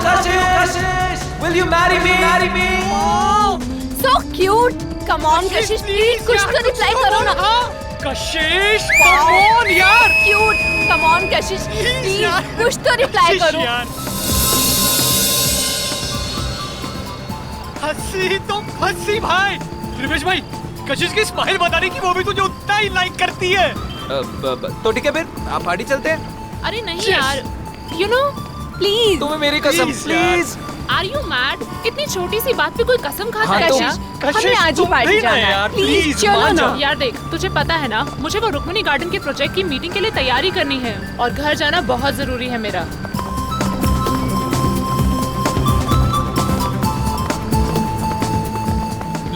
Kashish, will you marry me? So cute. Come on, Kashish, please कुछ तो reply करो ना. कशिश, come on यार. Cute. Come on, Kashish, please कुछ तो रिप्लाई करो. हंसी तो हंसी भाई. त्रिवेश भाई, कशिश की स्माइल बताने की वो भी तुझे उतना ही लाइक करती है. तो ठीक है फिर आप पार्टी चलते हैं. अरे नहीं यार. You know, please. तुम्हें मेरी कसम प्लीज. Are you mad? इतनी छोटी सी बात पे कोई कसम खाता है क्या? कशिश, हमें आज ही तुम पार्टी नहीं ना जाना है. यार, प्लीज please, चलो मान ना. जा. यार देख, तुझे पता है ना, मुझे वो रुक्मिणी गार्डन के प्रोजेक्ट की मीटिंग के लिए तैयारी करनी है और घर जाना बहुत जरूरी है मेरा.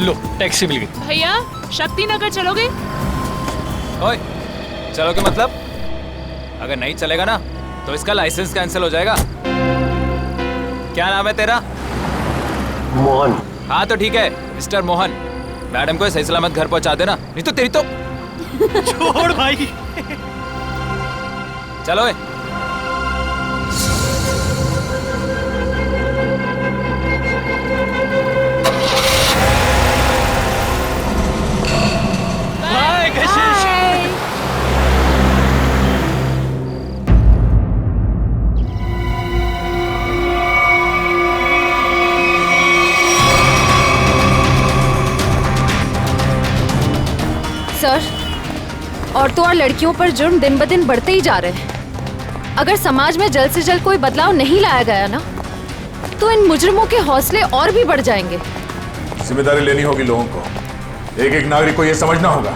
लो टैक्सी मिल गई. भैया, शक्ति नगर चलोगे? ओए, चलोगे मतलब? अगर नहीं चलेगा ना तो इसका लाइसेंस कैंसिल हो जाएगा. क्या नाम है तेरा? मोहन. हाँ तो ठीक है मिस्टर मोहन. मैडम को सही सलामत घर पहुंचा देना, नहीं तो तेरी तो. छोड़ भाई. चलो बाय कशिश. सर, औरतों और लड़कियों पर जुर्म दिन ब दिन बढ़ते ही जा रहे हैं. अगर समाज में जल्द से जल्द कोई बदलाव नहीं लाया गया ना, तो इन मुजरिमों के हौसले और भी बढ़ जाएंगे. जिम्मेदारी लेनी होगी लोगों को. एक एक नागरिक को यह समझना होगा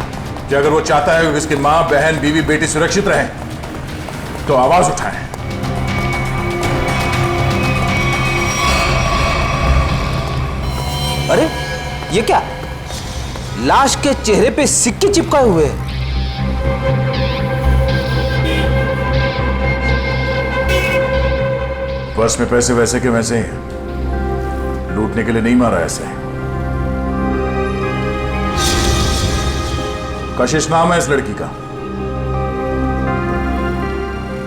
कि अगर वो चाहता है कि उसकी माँ, बहन, बीवी, बेटी सुरक्षित रहें, तो आवाज उठाएं. अरे ये क्या? लाश के चेहरे पे सिक्के चिपकाए हुए हैं. पर्स में पैसे वैसे के वैसे ही हैं. लूटने के लिए नहीं मारा ऐसे. कशिश नाम है इस लड़की का.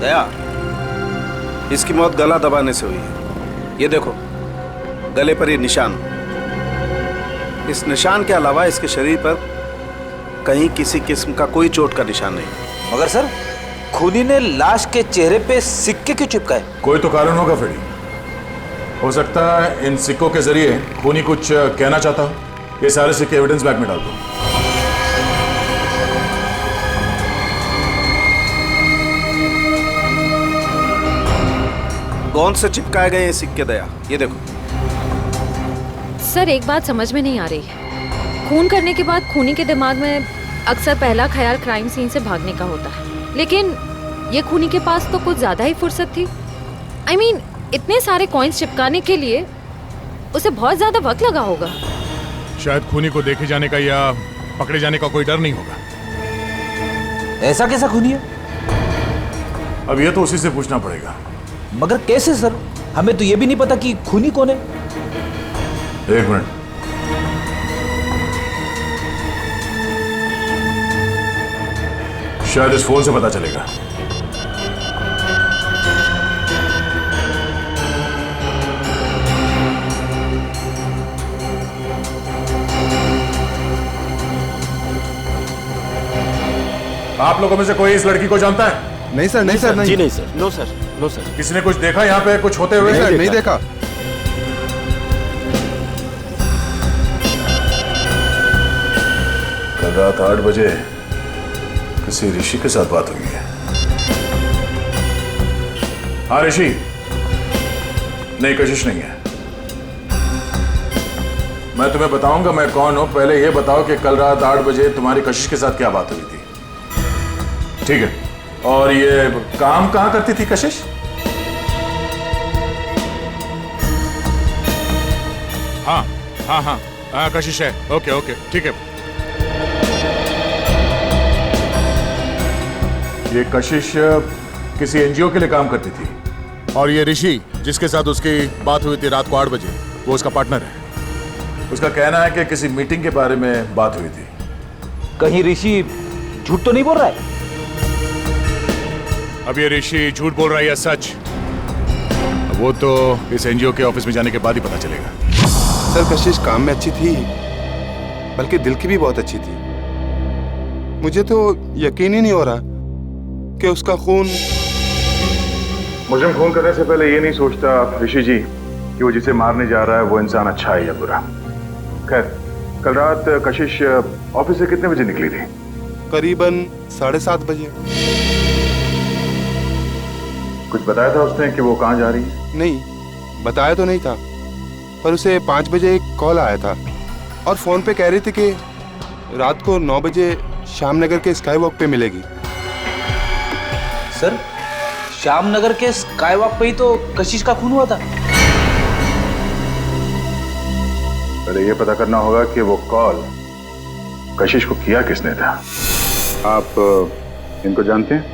दया, इसकी मौत गला दबाने से हुई है. ये देखो, गले पर ये निशान. इस निशान के अलावा इसके शरीर पर कहीं किसी किस्म का कोई चोट का निशान नहीं. मगर सर, खूनी ने लाश के चेहरे पे सिक्के क्यों चिपकाए? कोई तो कारण होगा फ्रेडी. हो सकता है इन सिक्कों के जरिए खूनी कुछ कहना चाहता हो. ये सारे सिक्के एविडेंस बैग में डाल दो. कौन से चिपकाए गए ये सिक्के दया? ये देखो. सर, एक बात समझ में नहीं आ रही. खून करने के बाद खूनी के दिमाग में अक्सर पहला ख्याल क्राइम सीन से भागने का होता है, लेकिन ये खूनी के पास तो कुछ ज्यादा ही फुर्सत थी. I mean, इतने सारे कॉइन्स चिपकाने के लिए उसे बहुत ज्यादा वक्त लगा होगा. शायद खूनी को देखे जाने का या पकड़े जाने का कोई डर नहीं होगा. ऐसा कैसा खूनी है? अब ये तो उसी से पूछना पड़ेगा. मगर कैसे सर? हमें तो ये भी नहीं पता कि खूनी कौन है. एक मिनट. शायद इस फोन से पता चलेगा. आप लोगों में से कोई इस लड़की को जानता है? नहीं सर, नहीं सर, नहीं. जी नहीं sir. No sir, no sir. किसी ने कुछ देखा यहाँ पे कुछ होते हुए? नहीं देखा. कल रात 8 बजे किसी ऋषि के साथ बात हुई है. हाँ ऋषि. नहीं, कशिश नहीं है. मैं तुम्हें बताऊंगा मैं कौन हूं. पहले यह बताओ कि कल रात 8 बजे तुम्हारी कशिश के साथ क्या बात हुई थी. ठीक है. और ये काम कहां करती थी कशिश? हाँ हाँ हाँ हाँ, कशिश है. ओके ओके, ठीक है. ये कशिश किसी एनजीओ के लिए काम करती थी. और ये ऋषि जिसके साथ उसकी बात हुई थी रात को 8 बजे, वो उसका पार्टनर है. उसका कहना है कि किसी मीटिंग के बारे में बात हुई थी. कहीं ऋषि झूठ तो नहीं बोल रहा है? अब ये ऋषि झूठ बोल रहा है या सच, अब वो तो इस एनजीओ के ऑफिस में जाने के बाद ही पता चलेगा। सर कशिश काम में अच्छी थी, बल्कि दिल की भी बहुत अच्छी थी। मुझे तो यकीन ही नहीं हो रहा कि उसका खून। मुझे खून करने से पहले ये नहीं सोचता ऋषि जी कि वो जिसे मारने जा रहा है वो इंसान अच्छा है या बुरा। खैर, कल रात कशिश ऑफिस से कितने बजे निकली थी? करीबन 7:30 बजे। कुछ बताया था उसने कि वो कहाँ जा रही है? नहीं, बताया तो नहीं था, पर उसे 5 बजे एक कॉल आया था और फोन पे कह रही थी कि रात को 9 बजे श्याम नगर के स्काई वॉक पे मिलेगी। सर, श्याम नगर के स्काई वॉक पे ही तो कशिश का खून हुआ था। पहले ये पता करना होगा कि वो कॉल कशिश को किया किसने था। आप इनको जानते हैं?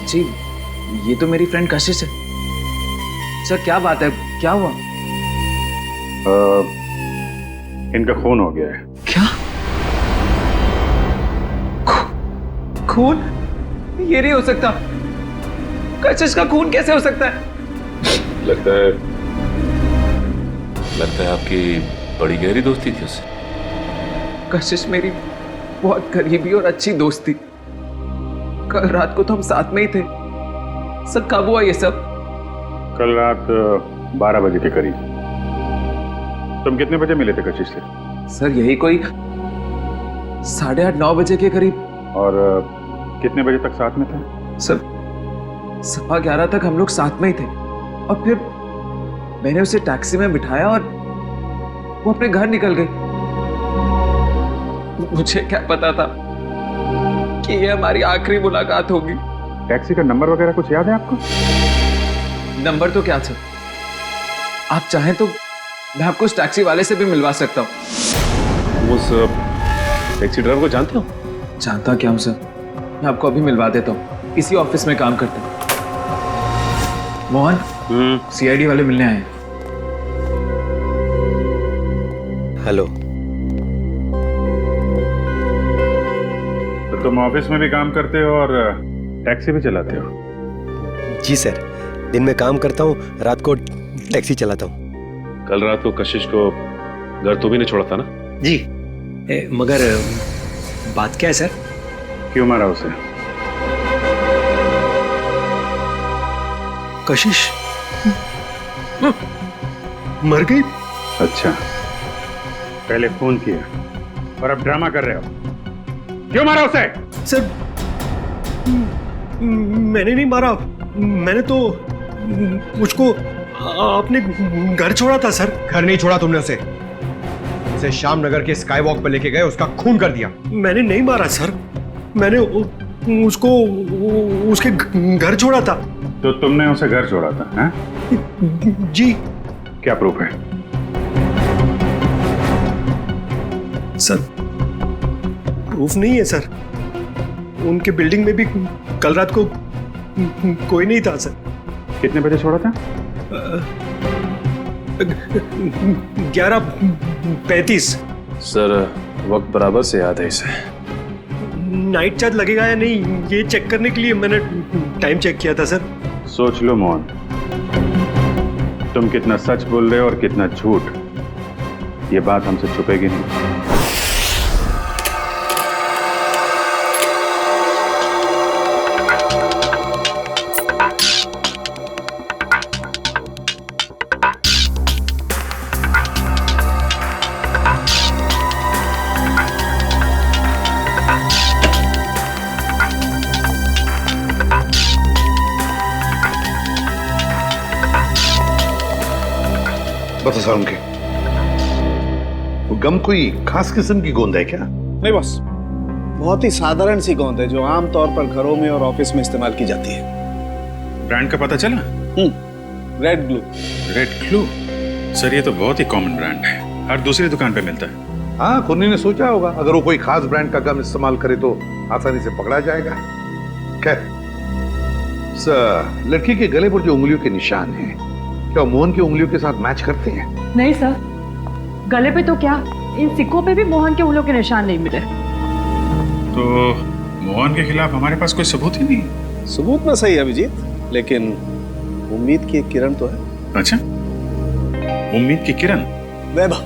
जी, ये तो मेरी फ्रेंड कशिश है। सर क्या बात है, क्या हुआ? इनका खून हो गया है। क्या? खून? ये नहीं हो सकता। कशिश का खून कैसे हो सकता है? लगता है आपकी बड़ी गहरी दोस्ती थी उससे। कशिश मेरी बहुत करीबी और अच्छी दोस्त थी। कल रात को तो हम साथ में ही थे। सर कब हुआ ये सब? कल रात 12 बजे के करीब। तुम कितने बजे मिले थे कशिश से? सर यही कोई 8:30-9 बजे के करीब। और कितने बजे तक साथ में थे? सर 11:15 तक हम लोग साथ में ही थे और फिर मैंने उसे टैक्सी में बिठाया और वो अपने घर निकल गई। मुझे क्या पता था कि ये हमारी आखिरी मुलाकात होगी। टैक्सी का नंबर वगैरह कुछ याद है आपको? नंबर तो क्या सर, आप चाहें तो मैं आपको उस टैक्सी वाले से भी मिलवा सकता हूँ। उस टैक्सी ड्राइवर को जानते हो? जानता क्या हूँ सर, मैं आपको अभी मिलवा देता हूँ। इसी ऑफिस में काम करते हैं। मोहन, सीआईडी वाले मिलने आए हैं। हेलो। तो तुम ऑफिस में भी काम करते हो और टैक्सी भी चलाते हो? जी सर, दिन में काम करता हूँ, रात को टैक्सी चलाता हूँ। कल रात को कशिश को घर तो भी नहीं छोड़ा था ना? जी, मगर बात क्या है सर? क्यों मारा उसे? कशिश मर गई। अच्छा, पहले फोन किया और अब ड्रामा कर रहे हो। क्यों मारा उसे? सर मैंने नहीं मारा, मैंने तो मुझको अपने घर छोड़ा था सर। घर नहीं छोड़ा तुमने उसे श्याम नगर के स्काई वॉक पर लेके गए, उसका खून कर दिया। मैंने नहीं मारा सर, मैंने उसको उसके घर छोड़ा था। तो तुमने उसे घर छोड़ा था? हैं? जी। क्या प्रूफ है? सर प्रूफ नहीं है सर, उनके बिल्डिंग में भी कल रात को कोई नहीं था सर। कितने बजे छोड़ा था? 11:35। सर वक्त बराबर से याद है इसे। नाइट चार्ज लगेगा या नहीं ये चेक करने के लिए मैंने टाइम चेक किया था सर। सोच लो मोहन, तुम कितना सच बोल रहे हो और कितना झूठ, ये बात हमसे छुपेगी नहीं। बता सारुण के, वो गम कोई खास किस्म की गोंद है क्या? नहीं बस, बहुत ही साधारण सी गोंद है जो आमतौर पर घरों में और ऑफिस में इस्तेमाल की जाती है। ब्रांड का पता चला? Red glue. Red glue? Sir ये तो बहुत ही कॉमन ब्रांड है, हर दूसरी दुकान पे मिलता है। हाँ, खुन्नी ने सोचा होगा अगर वो कोई खास ब्रांड का गम इस्तेमाल करे तो आसानी से पकड़ा जाएगा। खैर, लड़की के गले पर जो उंगलियों के निशान हैं, क्या मोहन की उंगलियों के साथ मैच करते हैं? नहीं सर, गले पे तो क्या, इन सिक्कों पे भी मोहन के उंगलियों के निशान नहीं मिले। तो मोहन के खिलाफ हमारे पास कोई सबूत ही नहीं? सबूत ना सही अभिजीत, लेकिन उम्मीद की एक किरण तो है। अच्छा, उम्मीद की किरण? वैभव,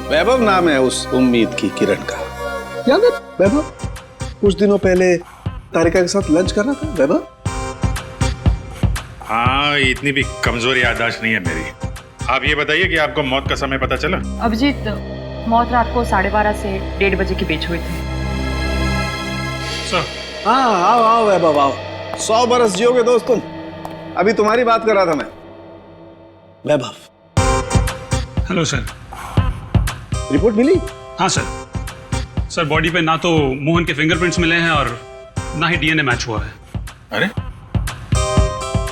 वैभव नाम है उस उम्मीद की किरण का। याद है वैभव? कुछ दिनों पहले तारिका के साथ लंच करना था वैभव। हाँ, इतनी भी कमजोर याददाश्त नहीं है मेरी। आप ये बताइए कि आपको मौत का समय पता चला? अभिजीत, मौत रात को 12:30 से 1:30 बजे के बीच हुई थी। हाँ, आओ आओ वैभव आओ। 100 बरस जियोगे दोस्त तुम। अभी तुम्हारी बात कर रहा था मैं। वैभव, हेलो सर। रिपोर्ट मिली? हाँ सर। सर, बॉडी पे ना तो मोहन के फिंगरप्रिंट्स मिले हैं और ना ही डीएनए मैच हुआ है। अरे,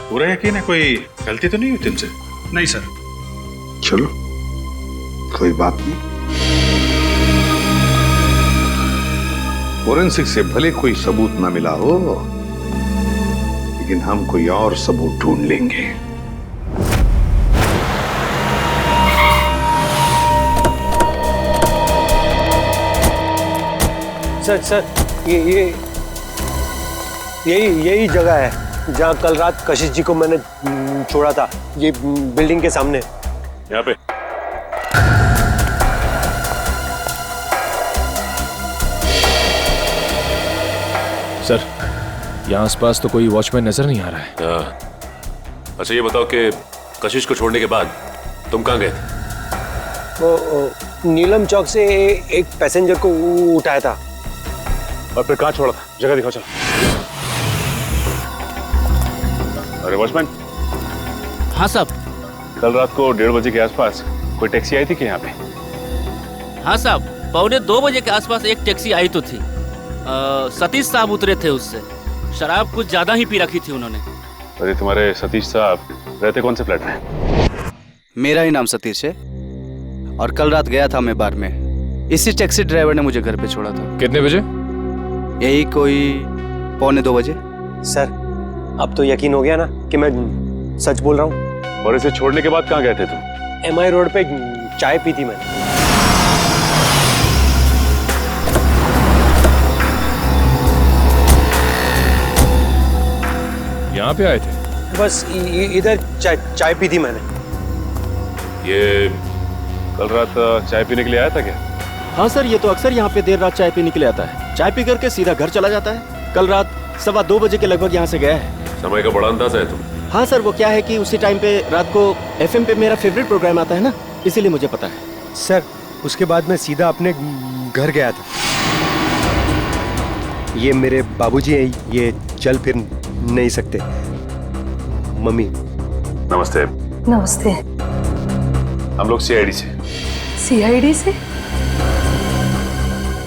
पूरा यकीन है? कोई गलती तो नहीं हुई तुमसे? नहीं सर। चलो, कोई बात नहीं। फोरेंसिक से भले कोई सबूत ना मिला हो, लेकिन हम कोई और सबूत ढूंढ लेंगे। सर, यही जगह है जहाँ कल रात कशिश जी को मैंने छोड़ा था। ये बिल्डिंग के सामने। यहाँ पे? सर, यहाँ आसपास तो कोई वॉचमैन नजर नहीं आ रहा है। अच्छा, ये बताओ कि कशिश को छोड़ने के बाद तुम कहाँ गए थे? वो नीलम चौक से एक पैसेंजर को उठाया था। और फिर कहाँ छोड़ा था? जगह दिखाओ चलो। अरे वॉचमैन। हाँ साहब। कल रात को 1:30 बजे के आसपास कोई टैक्सी आई थी कि यहाँ पे? हाँ साहब, 1:45 बजे के आसपास एक टैक्सी आई तो थी। सतीश साहब उतरे थे उससे। शराब कुछ ज्यादा ही पी रखी थी उन्होंने। अरे तुम्हारे सतीश साहब रहते कौन से फ्लैट में? मेरा ही नाम सतीश है और कल रात गया था मैं बार में। इसी टैक्सी ड्राइवर ने मुझे घर पे छोड़ा था। कितने बजे? यही कोई 1:45 बजे। सर, अब तो यकीन हो गया ना कि मैं सच बोल रहा हूँ। और इसे छोड़ने के बाद कहाँ गए थे तुम? MI रोड पे चाय पी थी मैंने। यहाँ पे आए थे? बस इधर चाय पी थी मैंने। ये कल रात चाय पीने के लिए आया था क्या? हाँ सर, ये तो अक्सर यहाँ पे देर रात चाय पीने के लिए आता है। चाय पी करके सीधा घर चला जाता है। कल रात 2:15 बजे के लगभग यहाँ से गया है। समय का बड़ा अंदाजा है तुम। हाँ सर, वो क्या है कि उसी टाइम पे रात को FM पे मेरा फेवरेट प्रोग्राम आता है ना, इसीलिए मुझे पता है। सर, उसके बाद मैं सीधा अपने घर गया था। ये मेरे बाबूजी हैं, ये चल फिर नहीं सकते। मम्मी। नमस्ते। नमस्ते। हम लोग CID से। CID से?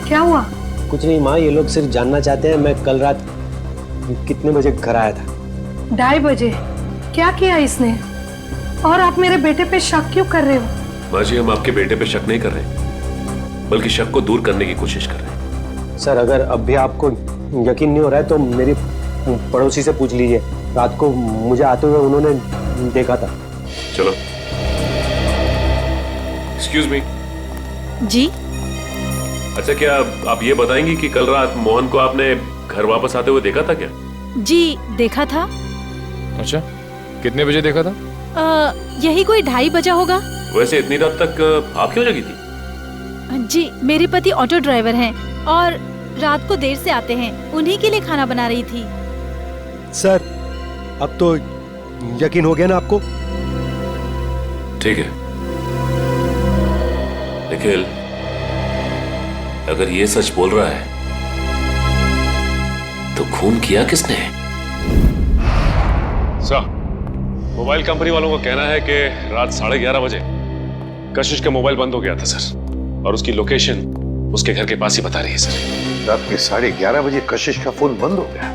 क्या हुआ? कुछ नहीं माँ, ये लोग सिर्फ जानना चाहते हैं मैं कल रात कितने बजे घर आया था। 2:30 बजे। क्या किया इसने? और आप मेरे बेटे पे शक क्यों कर रहे हो? माँ जी, हम आपके बेटे पे शक नहीं कर रहे, बल्कि शक को दूर करने की कोशिश कर रहे हैं। सर, अगर अब भी आपको यकीन नहीं हो रहा है तो मेरी पड़ोसी से पूछ लीजिए। रात को मुझे आते हुए उन्होंने देखा था। चलो। Excuse me. जी? अच्छा, क्या आप ये बताएंगी कि कल रात मोहन को आपने घर वापस आते हुए देखा था क्या? जी, देखा था। अच्छा, कितने बजे देखा था? यही कोई 2:30 बजा होगा। वैसे इतनी रात तक आप क्यों जगी थी? जी, मेरे पति ऑटो ड्राइवर हैं और रात को देर से आते हैं। उन्हीं के लिए खाना बना रही थी। सर, अब तो यकीन हो गया ना आपको? ठीक है निखिल, अगर ये सच बोल रहा है तो खून किया किसने? सर, मोबाइल कंपनी वालों का कहना है कि रात 11:30 बजे कशिश का मोबाइल बंद हो गया था सर, और उसकी लोकेशन उसके घर के पास ही बता रही है सर। रात के 11:30 बजे कशिश का फोन बंद हो गया,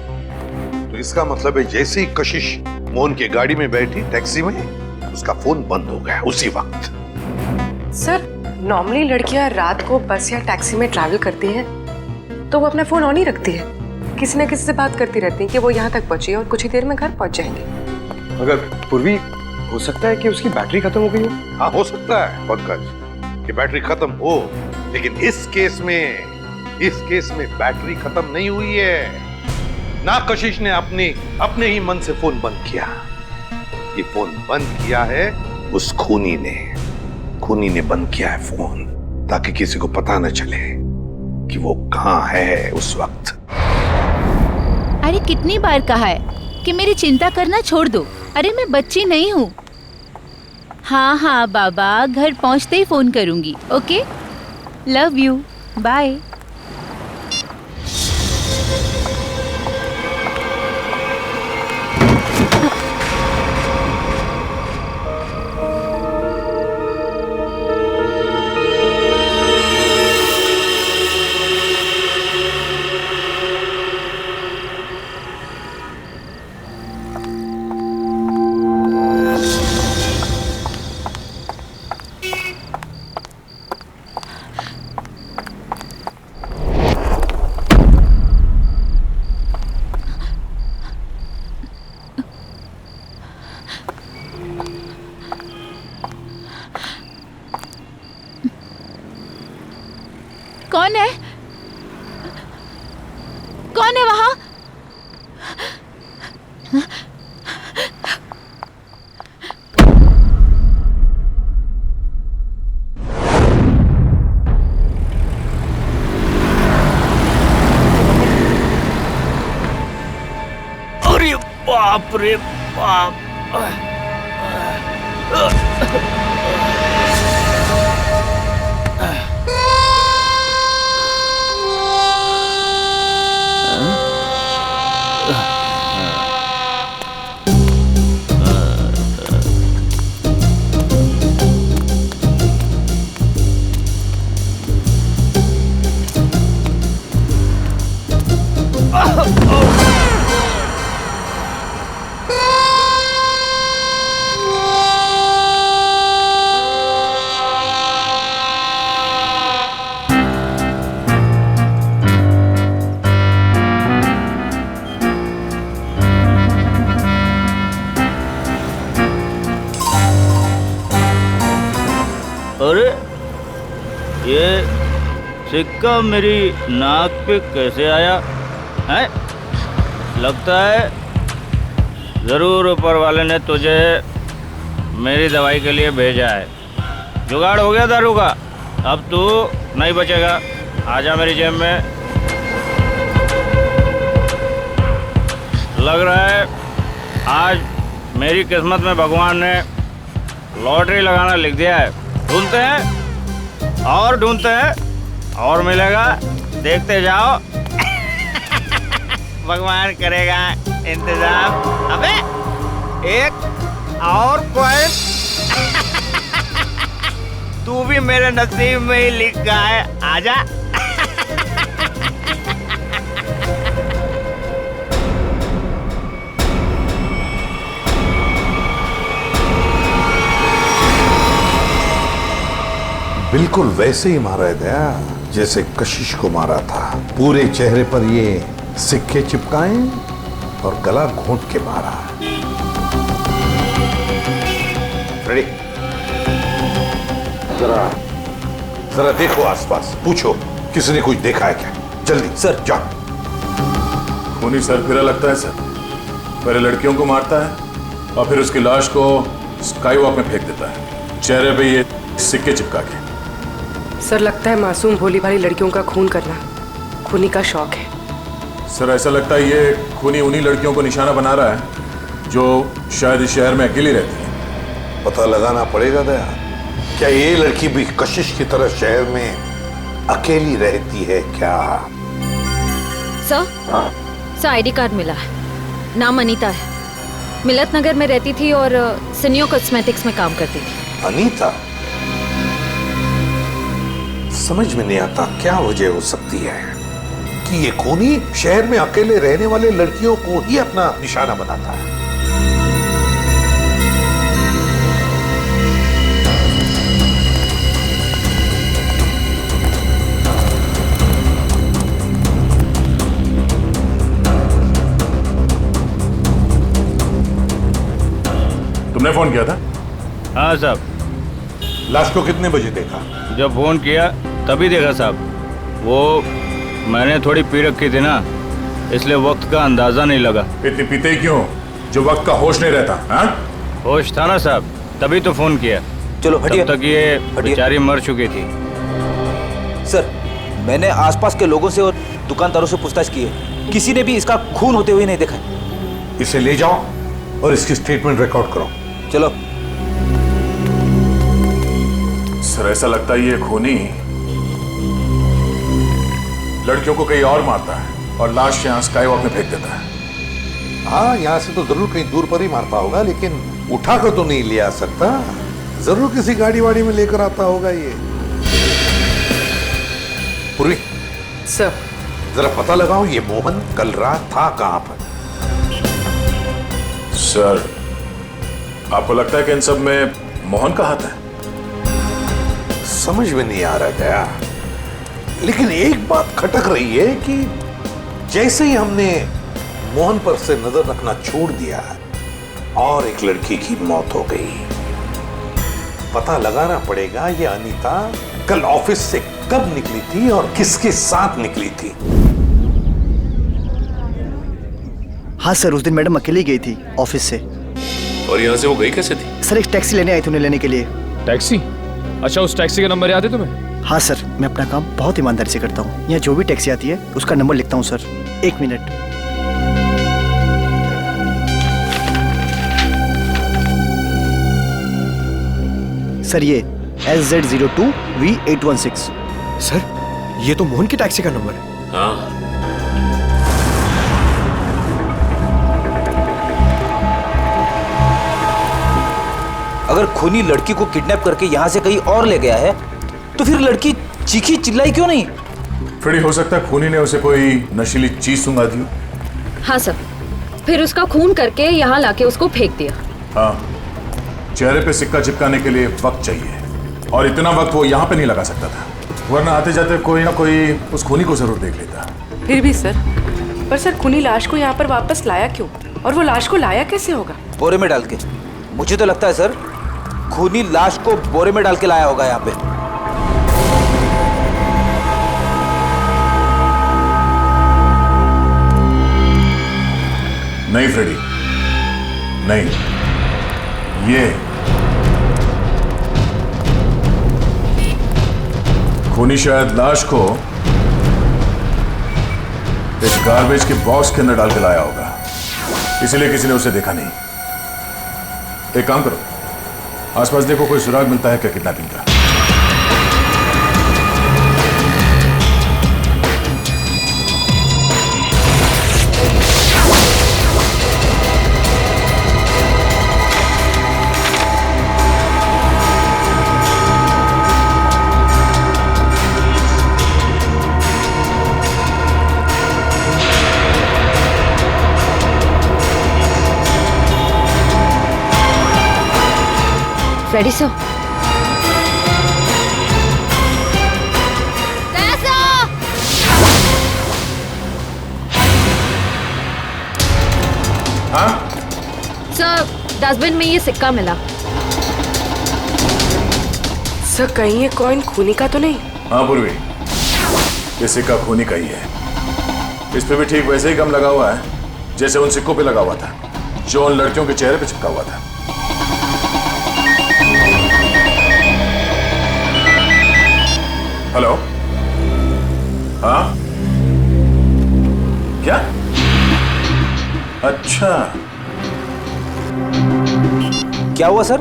तो इसका मतलब है जैसे ही कशिश मोहन की गाड़ी में बैठी टैक्सी में, उसका फोन बंद हो गया उसी वक्त। सर, नॉर्मली लड़कियां रात को बस या टैक्सी में ट्रैवल करती हैं तो वो अपना फोन ऑन ही रखती है। किसी न किसी से बात करती रहती है कि वो यहाँ तक पहुंची और कुछ ही देर में घर पहुंच जाएंगे। मगर पूर्वी, हो सकता है कि उसकी बैटरी खत्म हो गई हो। हाँ, हो सकता है पंकज कि बैटरी खत्म हो, लेकिन इस केस में बैटरी खत्म नहीं हुई है। ना कशिश ने अपने ही मन से फोन बंद किया। ये फोन बंद किया है उस खूनी ने बंद किया है फोन, ताकि किसी को पता न चले कि वो कहाँ है उस वक्त। अरे कितनी बार कहा है कि मेरी चिंता करना छोड़ दो। अरे मैं बच्ची नहीं हूँ। हाँ हाँ बाबा, घर पहुँचते ही फोन करूँगी। Okay, love you, bye. कौन है? कौन है वहां? अरे बाप रे बाप। अरे ये सिक्का मेरी नाक पे कैसे आया है? लगता है जरूर ऊपर वाले ने तुझे मेरी दवाई के लिए भेजा है। जुगाड़ हो गया दारू का, अब तू नहीं बचेगा। आजा मेरी जेब में। लग रहा है आज मेरी किस्मत में भगवान ने लॉटरी लगाना लिख दिया है। ढूंढते हैं और ढूंढते हैं और मिलेगा, देखते जाओ। भगवान करेगा इंतजाम। अबे एक और कॉइन तू भी मेरे नसीब में ही लिखा है। आजा। बिल्कुल वैसे ही मारा है दया, जैसे कशिश को मारा था। पूरे चेहरे पर ये सिक्के चिपकाए और गला घोंट के मारा। रेडी? जरा देखो आसपास, पूछो किसी ने कुछ देखा है क्या? जल्दी सर जाओ। खूनी सरफिरा लगता है सर। पहले लड़कियों को मारता है और फिर उसकी लाश को स्काई वॉक में फेंक देता है, चेहरे पे ये सिक्के चिपका के। सर लगता है मासूम भोली भाली लड़कियों का खून करना खूनी का शौक है। सर ऐसा लगता है ये खूनी उन्हीं लड़कियों को निशाना बना रहा है जो शायद इस शहर में अकेली रहती है। पता लगाना पड़ेगा दया, क्या ये लड़की भी कशिश की तरह शहर में अकेली रहती है क्या? सर आईडी कार्ड मिला है, नाम अनीता है, मिलत नगर में रहती थी और सिनियो कॉस्मेटिक्स में काम करती थी। अनीता? समझ में नहीं आता क्या वजह हो सकती है कि ये खूनी शहर में अकेले रहने वाले लड़कियों को ही अपना निशाना बनाता है। तुमने फोन किया था? हाँ साहब। लाश को कितने बजे देखा? जब फोन किया तभी देखा साहब। वो मैंने थोड़ी पी रखी थी ना, इसलिए वक्त का अंदाजा नहीं लगा। इतनी पीते ही क्यों जो वक्त का होश नहीं रहता? हाँ? होश था ना साहब, तभी तो फोन किया। चलो हटिए। तब तक ये बेचारी मर चुकी थी। सर, मैंने आसपास के लोगों से और दुकानदारों से पूछताछ की है, किसी ने भी इसका खून होते हुए नहीं देखा। इसे ले जाओ और इसकी स्टेटमेंट रिकॉर्ड करो। चलो। सर, ऐसा लगता है ये खूनी लड़कियों को कहीं और मारता है और लाश यहाँ स्काईवॉक में फेंक देता है। हाँ, यहाँ से तो जरूर कहीं दूर पर ही मारता होगा, लेकिन उठाकर तो नहीं ले आ सकता। जरूर किसी गाड़ी वाड़ी में लेकर आता होगा ये। पूरी सर, जरा पता लगाओ ये मोहन कल रात था कहां पर। सर, आपको लगता है कि इन सब में मोहन का हाथ है? समझ में नहीं आ रहा गया, लेकिन एक बात खटक रही है कि जैसे ही हमने मोहन पर से नजर रखना छोड़ दिया और एक लड़की की मौत हो गई। पता लगाना पड़ेगा ये अनीता कल ऑफिस से कब निकली थी और किसके साथ निकली थी। हाँ सर, उस दिन मैडम अकेली गई थी ऑफिस से। और यहाँ से वो गई कैसे थी? सर, एक टैक्सी लेने आई थी उन्हें लेने के लिए। टैक्सी? अच्छा, उस टैक्सी का नंबर याद है तुम्हें? हाँ सर, मैं अपना काम बहुत ईमानदारी से करता हूँ। यहाँ जो भी टैक्सी आती है उसका नंबर लिखता हूँ सर। 1 मिनट। सर, ये SZ02V816। सर, ये तो मोहन की टैक्सी का नंबर है। हाँ। अगर खूनी लड़की को किडनैप करके यहाँ से कहीं और ले गया है, तो फिर लड़की चीखी चिल्लाई क्यों नहीं? फिर हो सकता है खूनी ने उसे कोई नशीली चीज सुंघा दी। हाँ सर, फिर उसका खून करके यहाँ लाके उसको फेंक दिया। हाँ, चेहरे पे सिक्का चिपकाने के लिए वक्त चाहिए, और इतना वक्त वो यहाँ पे नहीं लगा सकता था, वरना आते जाते कोई ना कोई उस खूनी को जरूर देख लेता। फिर भी सर, पर सर खूनी लाश को यहाँ पर वापस लाया क्यों? और वो लाश को लाया कैसे होगा? बोरे में डाल के। मुझे तो लगता है सर, खूनी लाश को बोरे में डाल के लाया होगा यहाँ पे। नहीं फ्रेडी, नहीं, ये खूनी शायद लाश को एक गार्बेज के बॉक्स के अंदर डाल के लाया होगा, इसलिए किसी ने उसे देखा नहीं। एक काम करो, आसपास देखो कोई सुराग मिलता है क्या किडनैपिंग का। Ready sir? हाँ? सर, डस्टबिन में ये सिक्का मिला। सर, कहीं ये कॉइन खूनी का तो नहीं? हाँ पूर्वी, ये सिक्का खूनी का ही है। इस पे भी ठीक वैसे ही गम लगा हुआ है जैसे उन सिक्कों पे लगा हुआ था, जो उन लड़कियों के चेहरे पे चिपका हुआ था। हेलो? हाँ? क्या? अच्छा, क्या हुआ सर?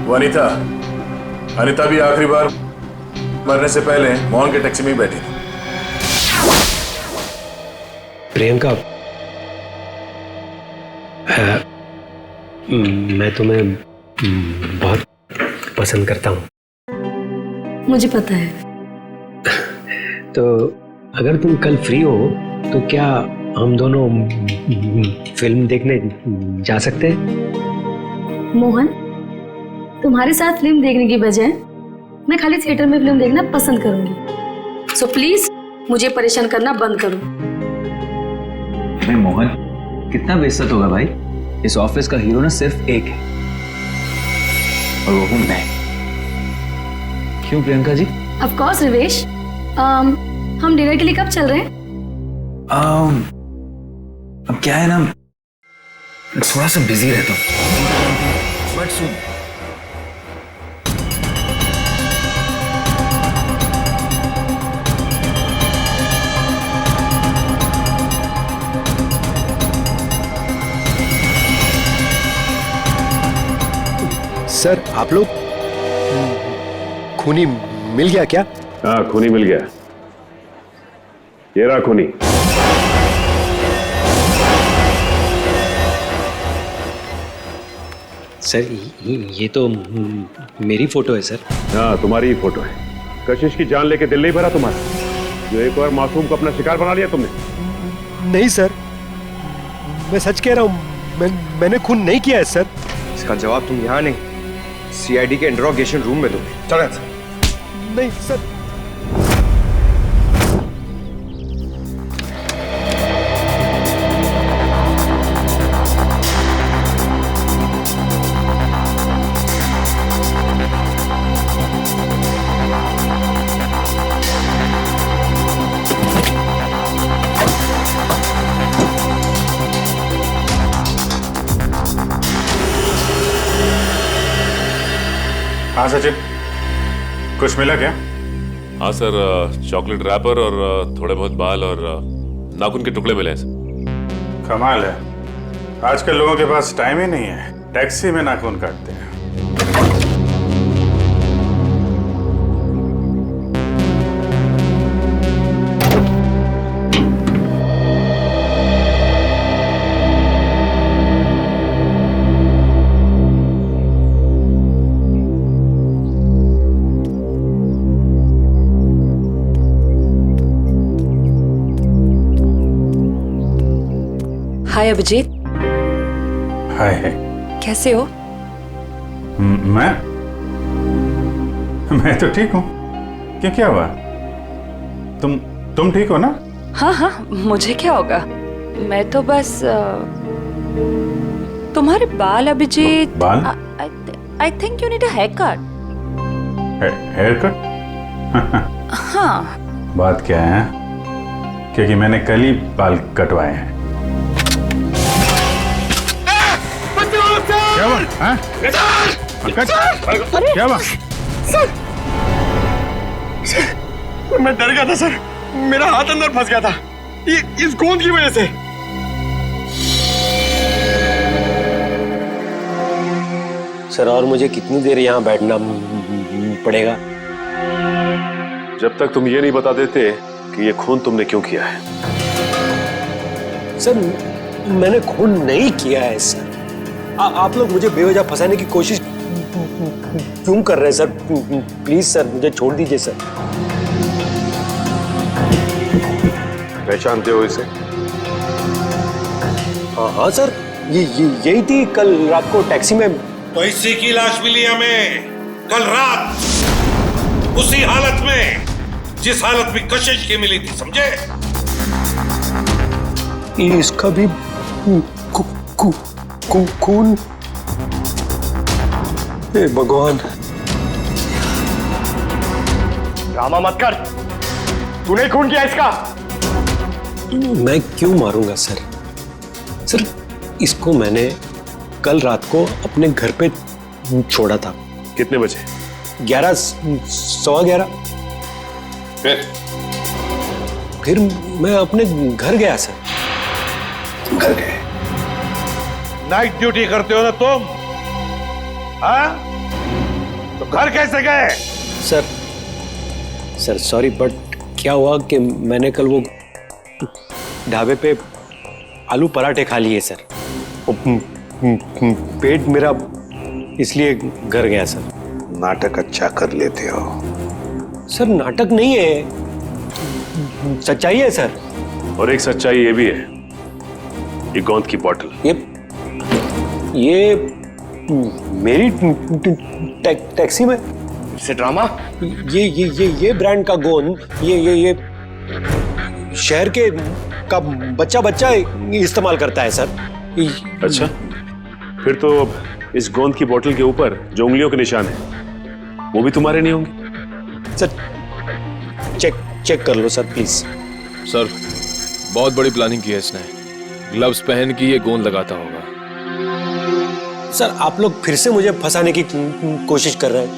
वो अनीता भी आखिरी बार मरने से पहले मोहन के टैक्सी में ही बैठी थी। प्रियंका, मैं तुम्हें बहुत पसंद करता हूँ। मुझे पता है। तो अगर तुम कल फ्री हो तो क्या हम दोनों फिल्म देखने जा सकते हैं? मोहन, तुम्हारे साथ फिल्म देखने की बजाय मैं खाली थिएटर में फिल्म देखना पसंद करूंगी। सो प्लीज मुझे परेशान करना बंद करो। अरे मोहन, कितना बेइज्जत होगा भाई। इस ऑफिस का हीरो ना सिर्फ एक है, और वो हूं मैं। क्यों प्रियंका जी? ऑफ कोर्स रिवेश, हम डिनर के लिए कब चल रहे हैं? अब क्या है ना, मैं थोड़ा सा बिजी रहता हूँ, बट सुन। सर आप लोग खूनी मिल गया क्या? हाँ खूनी मिल गया, ये रहा खूनी। सर ये तो मेरी फोटो है सर। हाँ तुम्हारी ही फोटो है। कशिश की जान लेके दिल नहीं भरा तुम्हारा, जो एक और मासूम को अपना शिकार बना लिया तुमने। नहीं सर, मैं सच कह रहा हूँ, मैंने खून नहीं किया है सर। इसका जवाब तुम यहाँ नहीं, सीआईडी के इंट्रोगेशन रूम में दो। चलो सर। नहीं सर। हाँ सचिन, कुछ मिला क्या? हाँ सर, चॉकलेट रैपर और थोड़े बहुत बाल और नाखून के टुकड़े मिले हैं सर। कमाल है, आजकल लोगों के पास टाइम ही नहीं है, टैक्सी में नाखून काटते हैं। हाय अभिजीत। हाय। कैसे हो? मैं तो ठीक हूँ। क्या हुआ? तुम ठीक हो ना? हाँ हाँ, मुझे क्या होगा, मैं तो बस तुम्हारे बाल अभिजीत। बाल? I think you need a hair cut. Hair cut? हाँ। बात क्या है? क्योंकि मैंने कल ही बाल कटवाए हैं। क्या बात? हाँ? क्या बात? मैं डर गया था सर, मेरा हाथ अंदर फंस गया था इस गोंद की वजह से। सर और मुझे कितनी देर यहाँ बैठना पड़ेगा? जब तक तुम ये नहीं बता देते कि ये खून तुमने क्यों किया है। सर मैंने खून नहीं किया है सर। आप लोग मुझे बेवजह फंसाने की कोशिश क्यों कर रहे हैं सर? प्लीज सर मुझे छोड़ दीजिए सर। पहचानते हो इसे? हाँ सर, यही थी कल रात को टैक्सी में। तो इसी की लाश मिली हमें कल रात, उसी हालत में जिस हालत में कशिश की मिली थी, समझे? इसका भी खून? हे भगवान। ड्रामा मत कर, तूने खून किया इसका। मैं क्यों मारूंगा सर? सर इसको मैंने कल रात को अपने घर पे छोड़ा था। कितने बजे? 11, सवा 11। फिर मैं अपने घर गया सर। घर गए? नाइट ड्यूटी करते हो ना तुम? हाँ? तो घर कैसे गए? सर सॉरी, बट क्या हुआ कि मैंने कल वो ढाबे पे आलू पराठे खा लिए सर। पेट मेरा इसलिए घर गया सर। नाटक अच्छा कर लेते हो सर। नाटक नहीं है, सच्चाई है सर। और एक सच्चाई ये भी है, ये गोंद की बोतल। ये मेरी टैक्सी में से ड्रामा। ये ब्रांड का गोंद ये शहर के का बच्चा इस्तेमाल करता है सर। अच्छा, फिर तो इस गोंद की बोतल के ऊपर जो उंगलियों के निशान है वो भी तुम्हारे नहीं होंगे? सर चेक कर लो सर प्लीज। सर बहुत बड़ी प्लानिंग की है इसने, ग्लव्स पहन के ये गोंद लगाता होगा। सर आप लोग फिर से मुझे फंसाने की कोशिश कर रहे हैं।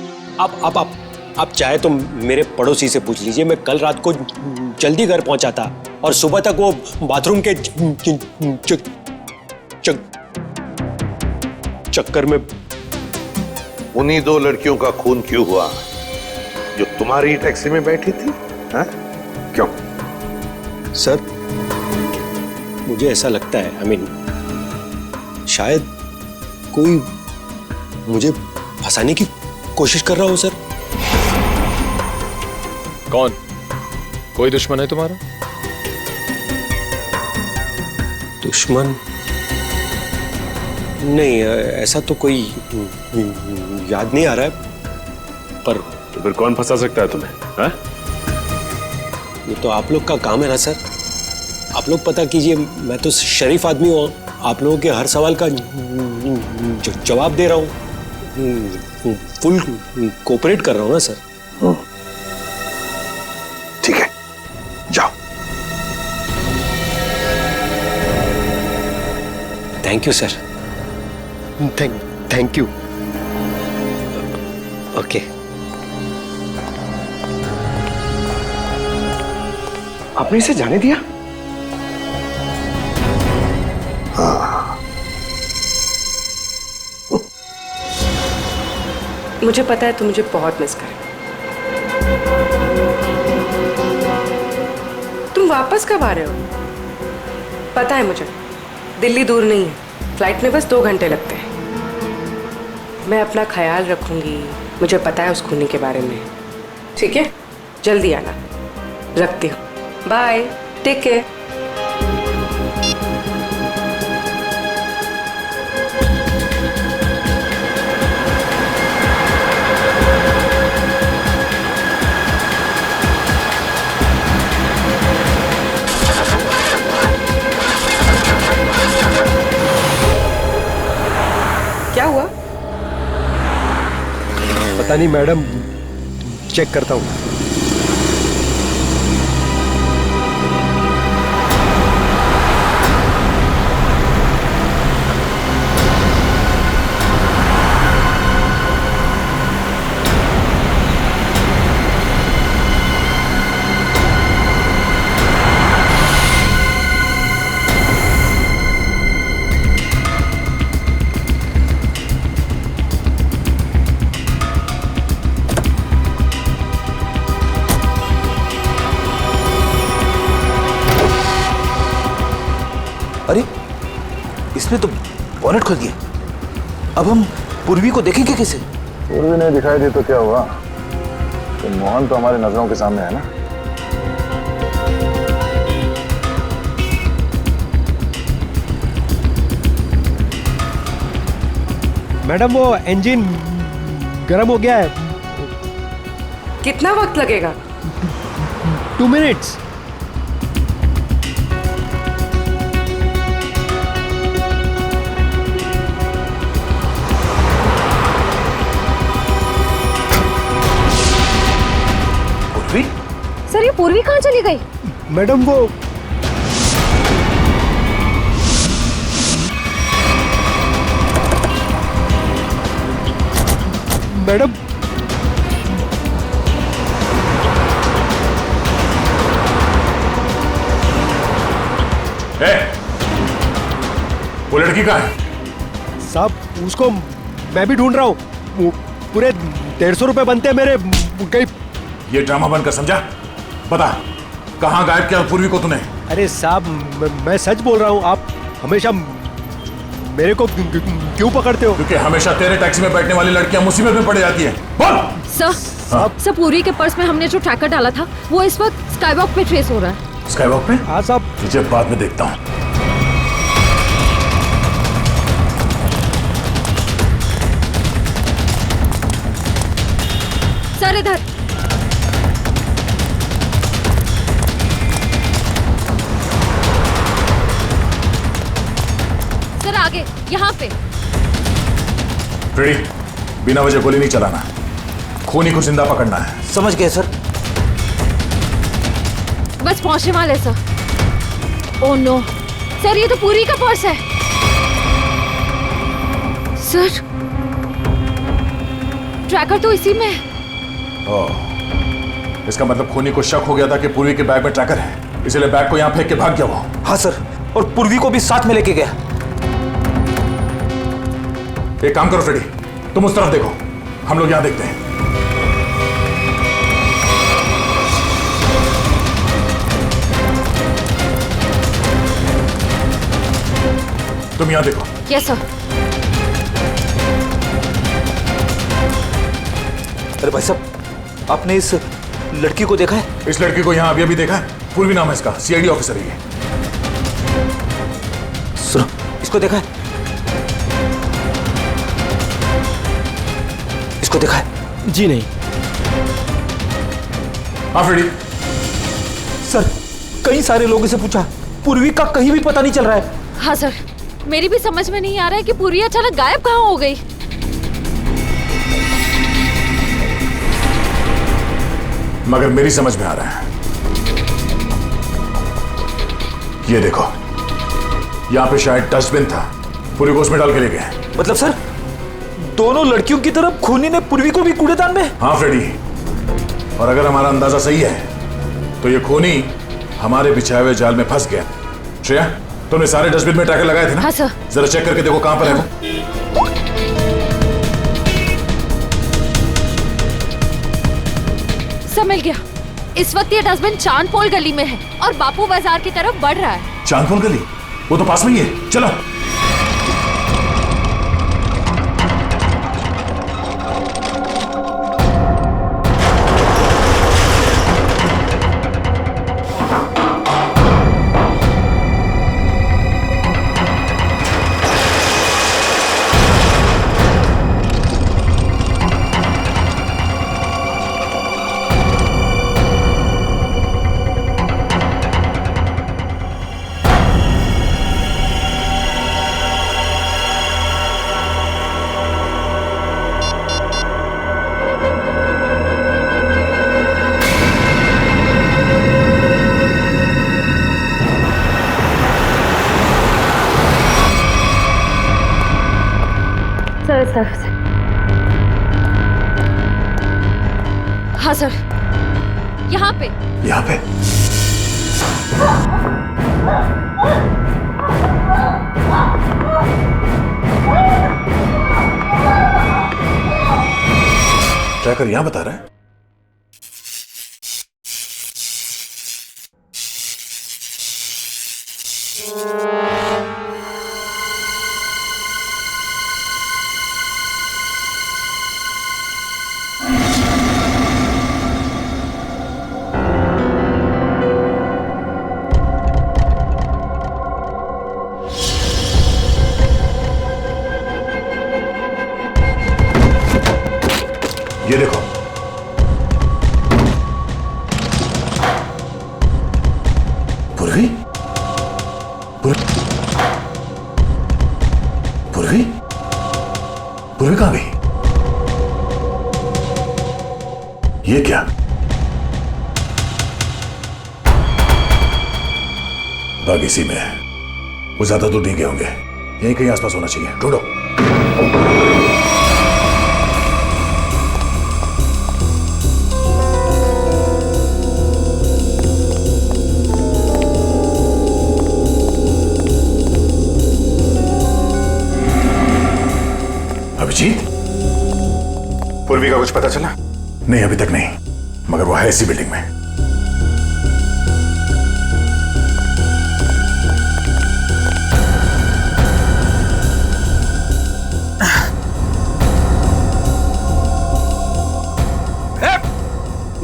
आप चाहे तो मेरे पड़ोसी से पूछ लीजिए, मैं कल रात को जल्दी घर पहुंचा था और सुबह तक वो बाथरूम के चक्कर में। उन्हीं दो लड़कियों का खून क्यों हुआ जो तुम्हारी टैक्सी में बैठी थी? हाँ? क्यों? सर मुझे ऐसा लगता है, शायद कोई मुझे फंसाने की कोशिश कर रहा हो सर। कौन? कोई दुश्मन है तुम्हारा? दुश्मन नहीं, ऐसा तो कोई याद नहीं आ रहा है, पर तो फिर कौन फंसा सकता है तुम्हें? हाँ? ये तो आप लोग का काम है ना सर। आप लोग पता कीजिए, मैं तो शरीफ आदमी हूँ, आप लोगों के हर सवाल का जवाब दे रहा हूँ, फुल कोऑपरेट कर रहा हूँ ना सर। ठीक है, जाओ। Thank you sir. Thank you. Okay. आपने इसे जाने दिया? मुझे पता है तुम मुझे बहुत मिस कर। तुम वापस कब आ रहे हो? पता है मुझे, दिल्ली दूर नहीं है, फ्लाइट में बस 2 घंटे लगते हैं। मैं अपना ख्याल रखूंगी, मुझे पता है उस खूनी के बारे में। ठीक है, जल्दी आना। रखती हूँ, बाय, टेक केयर। क्या हुआ? पता नहीं मैडम, चेक करता हूँ। अरे इसने तो बॉनेट खोल दिया। अब हम पूर्वी को देखेंगे कैसे? पूर्वी नहीं दिखाई दी तो क्या हुआ? तो मोहन तो हमारी नजरों के सामने है ना। मैडम वो इंजन गर्म हो गया है। कितना वक्त लगेगा? 2 मिनट्स। सर ये पूर्वी कहाँ चली गई? मैडम वो मैडम वो लड़की कहाँ है? साहब उसको मैं भी ढूंढ रहा हूँ। पूरे 150 रुपए बनते हैं मेरे। कहीं ये ड्रामा बनकर समझा? बता कहाँ गायब किया पूर्वी को तूने? अरे साहब मैं सच बोल रहा हूँ। आप हमेशा मेरे को क्यों पकड़ते हो? क्योंकि हमेशा तेरे टैक्सी में बैठने वाली लड़कियां मुसीबत में पड़ जाती हैं। बोल। सर पूर्वी के पर्स में हमने जो ट्रैकर डाला था वो इस वक्त स्काईवॉक पे ट्रेस हो रहा है। स्काईवॉक पे? हाँ साहब। तुझे बाद में देखता हूँ। सर इधर। सर आगे यहाँ पे। रेडी, बिना वजह गोली नहीं चलाना, खूनी को जिंदा पकड़ना है। समझ गए सर। बस पहुंचने वाले सर। ओह नो सर, ये तो पूरी का पर्स है। सर, ट्रैकर तो इसी में है। ओह, इसका मतलब खूनी को शक हो गया था कि पूर्वी के बैग में ट्रैकर है, इसलिए बैग को यहाँ फेंक के भाग गया वो। हाँ सर, और पूर्वी को भी साथ में लेके गया। एक काम करो फ्रेडी, तुम उस तरफ देखो, हम लोग यहाँ देखते हैं। तुम यहाँ देखो। Yes sir. अरे भाई साहब, आपने इस लड़की को देखा है? इस लड़की को यहाँ अभी अभी देखा है। पूर्वी नाम है इसका, सीआईडी ऑफिसर है ये। सुनो, इसको देखा है? इसको देखा है? जी नहीं। हाँ फ्रेडी। सर, कई सारे लोगों से पूछा, पूर्वी का कहीं भी पता नहीं चल रहा है। हाँ सर, मेरी भी समझ में नहीं आ रहा है कि पूर्वी अचानक गायब कहाँ हो गई। मगर मेरी समझ में आ रहा है। ये देखो, यहाँ पे शायद डस्टबिन था, पूर्वी को उसमें डाल के ले गए। मतलब सर, दोनों लड़कियों की तरफ खूनी ने पूर्वी को भी कूड़ेदान में? हाँ फ्रेडी, और अगर हमारा अंदाजा सही है तो ये खूनी हमारे बिछाए हुए जाल में फंस गया। श्रेया, तुमने सारे डस्टबिन में ट्रैकर लगाए थे ना? हाँ सर। जरा चेक करके देखो कहां पर है वो। सब मिल गया। इस वक्त ये डस्टबिन चांदपोल गली में है और बापू बाजार की तरफ बढ़ रहा है। चांदपोल गली? वो तो पास में ही है, चलो। हाँ सर, यहाँ पे। यहाँ पे? ट्रैकर यहाँ बता रहा है। ये देखो, पूर्वी? पूर्वी? पूर्वी कहां गई? ये क्या? बाग इसी में है। वो ज्यादा दूर नहीं गए होंगे, यहीं कहीं आसपास होना चाहिए। ढूंढो। अभिजीत, पूर्वी का कुछ पता चला? नहीं, अभी तक नहीं, मगर वो है इसी बिल्डिंग में।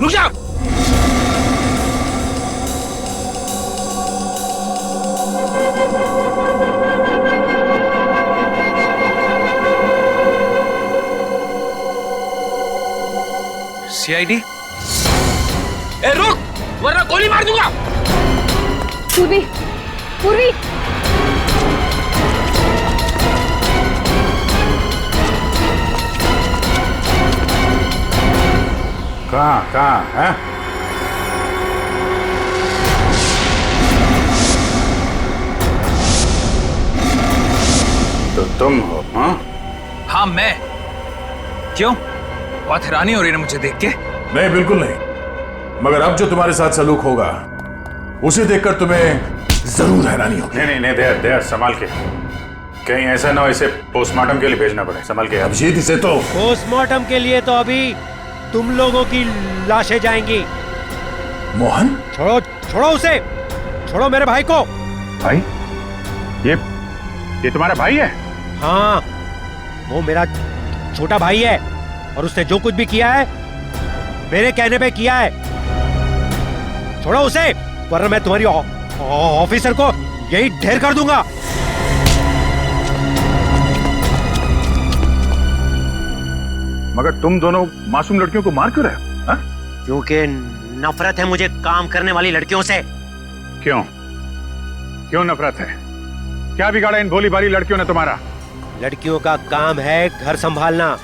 रुक जाओ। सीआईडी? ए रुक, वरना गोली मार दूंगा। पूर्वी, पूर्वी। कहाँ है? तो तुम हो? हाँ, हाँ मैं। क्यों? बहुत हैरानी हो रही है ना मुझे देख के? नहीं, बिल्कुल नहीं। मगर अब जो तुम्हारे साथ सलूक होगा उसे देखकर तुम्हें जरूर हैरानी होगी। नहीं, देर संभाल के, कहीं ऐसा ना हो इसे पोस्टमार्टम के लिए भेजना पड़े। संभाल के। अभिजीत, इसे तो पोस्टमार्टम के लिए तो अभी तुम लोगों की लाशें जाएंगी। मोहन, छोड़ो उसे, छोड़ो मेरे भाई को। भाई? ये तुम्हारा भाई है? हाँ, वो मेरा छोटा भाई है और उसने जो कुछ भी किया है मेरे कहने पे किया है। छोड़ो उसे, वरना मैं तुम्हारी ऑफिसर को यही ढेर कर दूंगा। मगर तुम दोनों मासूम लड़कियों को मार क्यों रहे हो? हाँ? क्योंकि नफरत है मुझे काम करने वाली लड़कियों से। क्यों नफरत है? क्या बिगाड़ा इन भोली भाली लड़कियों ने तुम्हारा? लड़कियों का काम है घर संभालना,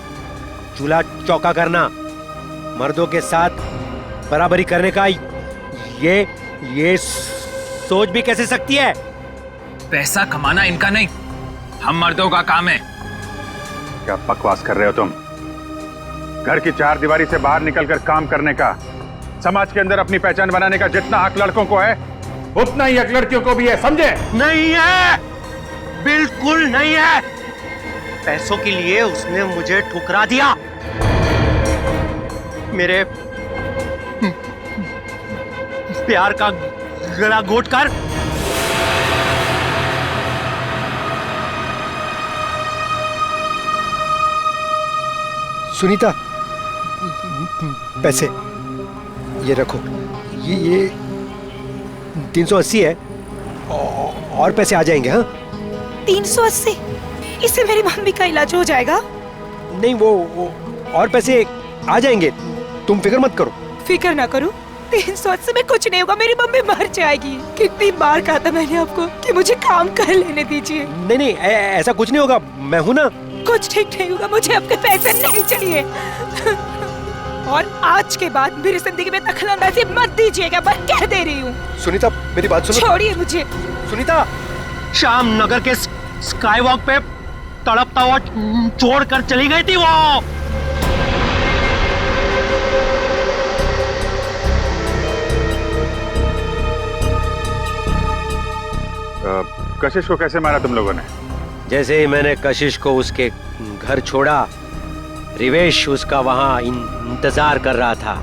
चूल्हा चौका करना, मर्दों के साथ बराबरी करने का। ये सोच भी कैसे सकती है? पैसा कमाना इनका नहीं, हम मर्दों का काम है। क्या बकवास कर रहे हो तुम? घर की चार दीवारी से बाहर निकलकर काम करने का, समाज के अंदर अपनी पहचान बनाने का जितना हक लड़कों को है उतना ही हक लड़कियों को भी है, समझे? नहीं है, बिल्कुल नहीं है। पैसों के लिए उसने मुझे ठुकरा दिया। मेरे प्यार का गला घोट कर सुनीता, पैसे ये रखो। ये 380 है और पैसे आ जाएंगे। हाँ, 380? इससे मेरी मम्मी का इलाज हो जाएगा? नहीं, वो और पैसे आ जाएंगे, तुम फिक्र मत करो। फिक्र ना करूं? 380 में कुछ नहीं होगा, मेरी मम्मी मर जाएगी। कितनी बार कहा था मैंने आपको कि मुझे काम कर लेने दीजिए। नहीं, ऐसा कुछ नहीं होगा, मैं हूं ना। कुछ ठीक नहीं होगा, मुझे आपके पैसे नहीं चाहिए। और आज के बाद मेरी जिंदगी में दखलंदाजी मत दीजिएगा, मैं कह दे रही हूँ। सुनीता, मेरी बात सुनो। छोड़िए मुझे। सुनीता, शाम नगर के स्काई वॉक पे तड़पता हुआ छोड़कर चली गई थी वो। कशिश को कैसे मारा तुम लोगों ने? जैसे ही मैंने कशिश को उसके घर छोड़ा, रिवेश उसका वहां इंतजार कर रहा था।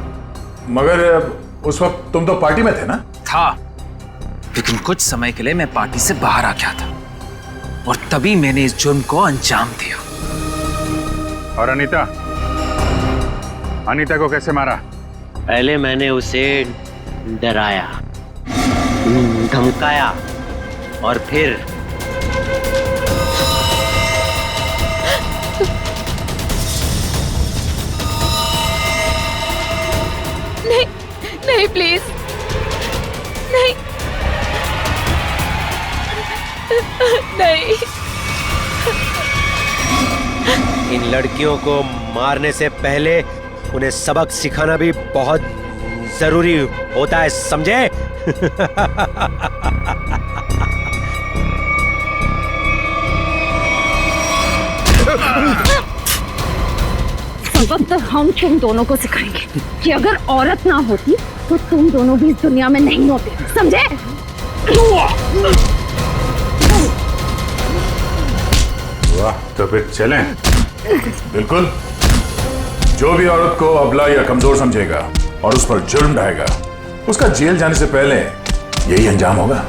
मगर उस वक्त तुम तो पार्टी में थे ना? था, लेकिन कुछ समय के लिए मैं पार्टी से बाहर आ गया था और तभी मैंने इस जुर्म को अंजाम दिया। और अनीता को कैसे मारा? पहले मैंने उसे डराया, धमकाया और फिर नहीं प्लीज, नहीं नहीं। इन लड़कियों को मारने से पहले उन्हें सबक सिखाना भी बहुत जरूरी होता है, समझे? सबक तो हम तुम दोनों को सिखाएंगे कि अगर औरत ना होती तो तुम दोनों भी इस दुनिया में नहीं होते, समझे? वाह, तो फिर चलें? बिल्कुल। जो भी औरत को अबला या कमजोर समझेगा और उस पर जुर्म ढाएगा, उसका जेल जाने से पहले यही अंजाम होगा।